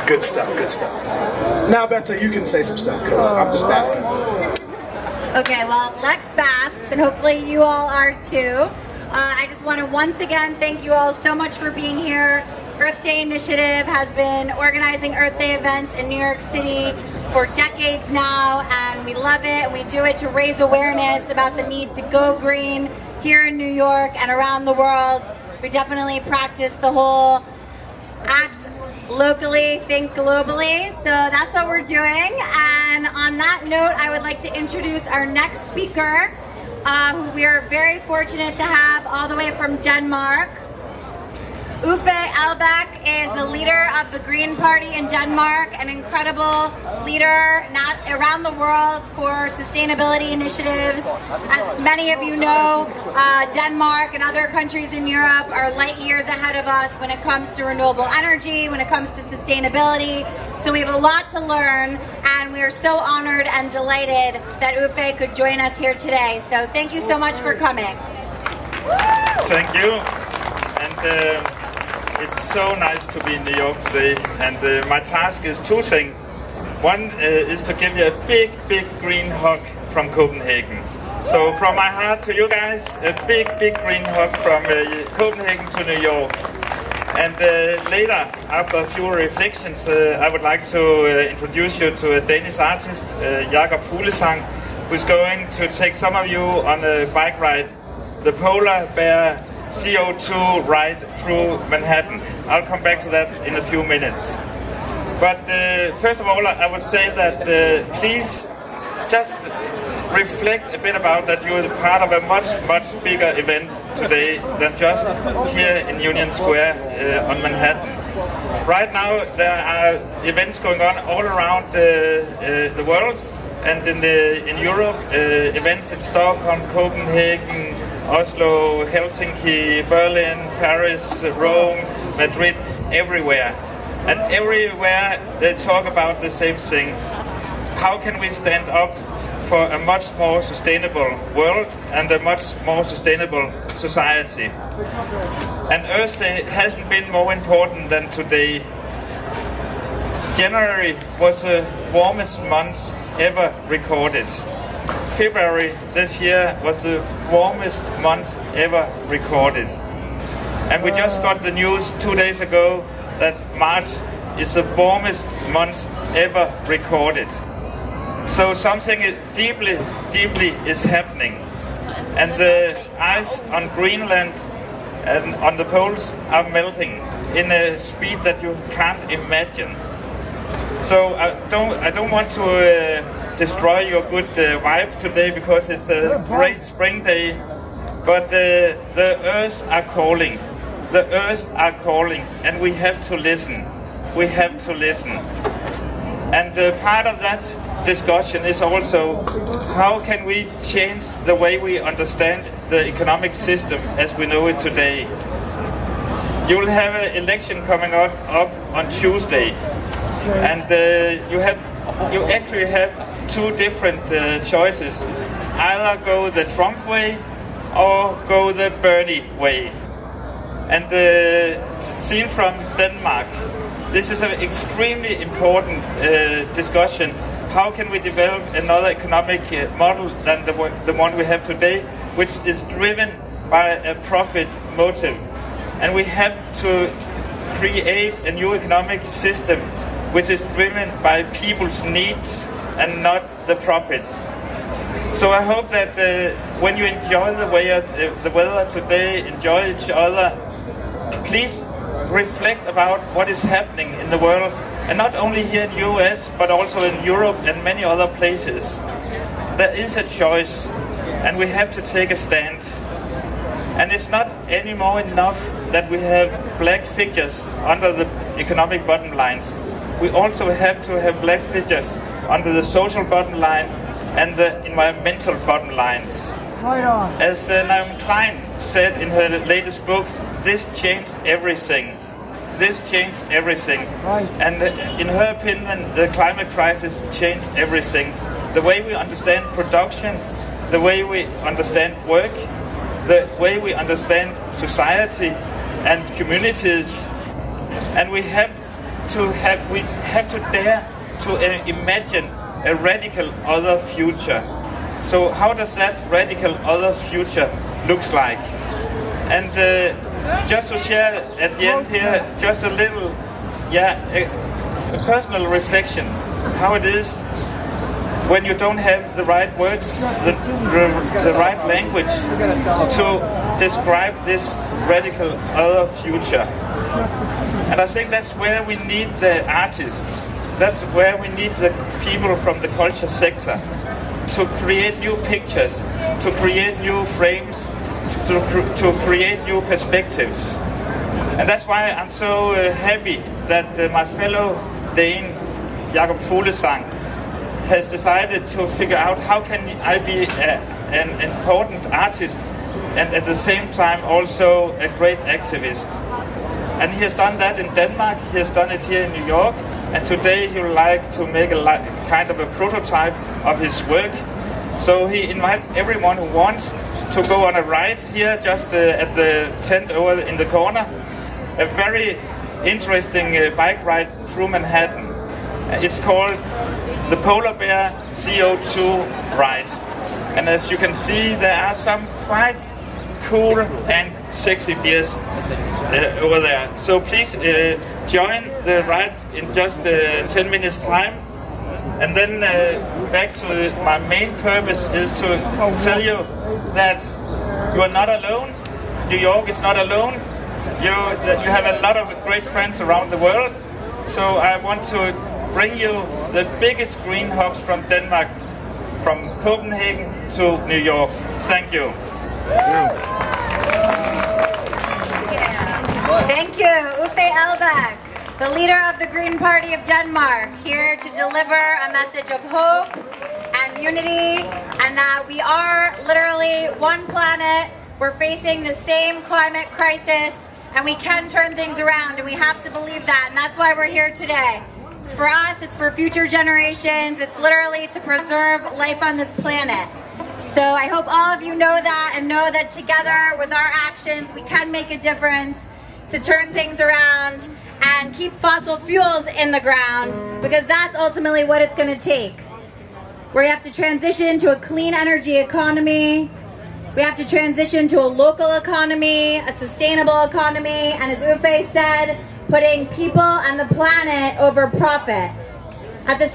Good stuff, good stuff. Now, Beta, you can say some stuff, because I'm just basking. Okay, well, Lex basks, and hopefully you all are too. I just want to once again thank you all so much for being here. Earth Day Initiative has been organizing Earth Day events in New York City for decades now, and we love it. We do it to raise awareness about the need to go green here in New York and around the world. We definitely practice the whole act locally, think globally. So that's what we're doing. And on that note, I would like to introduce our next speaker, who we are very fortunate to have all the way from Denmark. Uffe Elbæk is the leader of the Gren Party in Denmark, an incredible leader around the world for sustainability initiatives. As many of you know, Denmark and other countries in Europe are light years ahead of us when it comes to renewable energy, when it comes to sustainability. So we have a lot to learn, and we are so honored and delighted that Uffe could join us here today. So thank you so much for coming. Thank you. And it's so nice to be in New York today, and my task is two things. One is to give you a big green hug from Copenhagen. So from my heart to you guys, a big green hug from Copenhagen to New York. And later, after a few reflections, I would like to introduce you to a Danish artist, Jakob Fuglesang, who's going to take some of you on a bike ride, the Polar Bear CO2 ride through Manhattan. I'll come back to that in a few minutes. But first of all, I would say that please just reflect a bit about that you're part of a much bigger event today than just here in Union Square on Manhattan. Right now there are events going on all around the world, and in Europe, events in Stockholm, Copenhagen, Oslo, Helsinki, Berlin, Paris, Rome, Madrid, everywhere. And everywhere they talk about the same thing. How can we stand up for a much more sustainable world and a much more sustainable society? And Earth Day hasn't been more important than today. January was the warmest month ever recorded. February this year was the warmest month ever recorded. And we just got the news 2 days ago that March is the warmest month ever recorded. So something deeply is happening. And the ice on Greenland and on the poles are melting in a speed that you can't imagine. So I don't want to destroy your good vibe today, because it's a great spring day, but the earth are calling. The earth are calling, and we have to listen. We have to listen. And part of that discussion is also how can we change the way we understand the economic system as we know it today. You will have an election coming up on Tuesday, and you actually have two different choices. Either go the Trump way or go the Bernie way. And seen from Denmark, this is an extremely important discussion. How can we develop another economic model than the one we have today, which is driven by a profit motive? And we have to create a new economic system which is driven by people's needs and not the profit. So I hope that when you enjoy the weather today, enjoy each other, please reflect about what is happening in the world, and not only here in the US, but also in Europe and many other places. There is a choice, and we have to take a stand. And it's not anymore enough that we have black figures under the economic bottom lines. We also have to have black figures under the social bottom line and the environmental bottom lines. As Naomi Klein said in her latest book, this changed everything. This changed everything. Right. And in her opinion, the climate crisis changed everything. The way we understand production, the way we understand work, the way we understand society and communities. And we have we have to dare to imagine a radical other future. So how does that radical other future looks like? And just to share at the end here, just a little, a personal reflection, how it is when you don't have the right words, the right language to describe this radical other future. And I think that's where we need the artists. That's where we need the people from the culture sector to create new pictures, to create new frames, to create new perspectives. And that's why I'm so happy that my fellow Dane, Jakob Fuglesang, has decided to figure out how can I be an important artist and at the same time also a great activist. And he has done that in Denmark, he has done it here in New York, and today he would like to make a kind of a prototype of his work. So he invites everyone who wants to go on a ride here just at the tent over in the corner. A very interesting bike ride through Manhattan. It's called the Polar Bear CO2 ride. And as you can see, there are some quite cool and sexy beers over there. So please join the ride in just 10 minutes time. And then back to my main purpose is to tell you that you are not alone. New York is not alone. You have a lot of great friends around the world. So I want to bring you the biggest green hops from Denmark, from Copenhagen to New York. Thank you. Thank you, Uffe Elbæk, the leader of the Gren Party of Denmark, here to deliver a message of hope and unity, and that we are literally one planet. We're facing the same climate crisis, and we can turn things around, and we have to believe that, and that's why we're here today. It's for us, it's for future generations, it's literally to preserve life on this planet. So I hope all of you know that, and know that together with our actions, we can make a difference to turn things around and keep fossil fuels in the ground, because that's ultimately what it's going to take. We have to transition to a clean energy economy. We have to transition to a local economy, a sustainable economy, and as Uffe said, putting people and the planet over profit. At the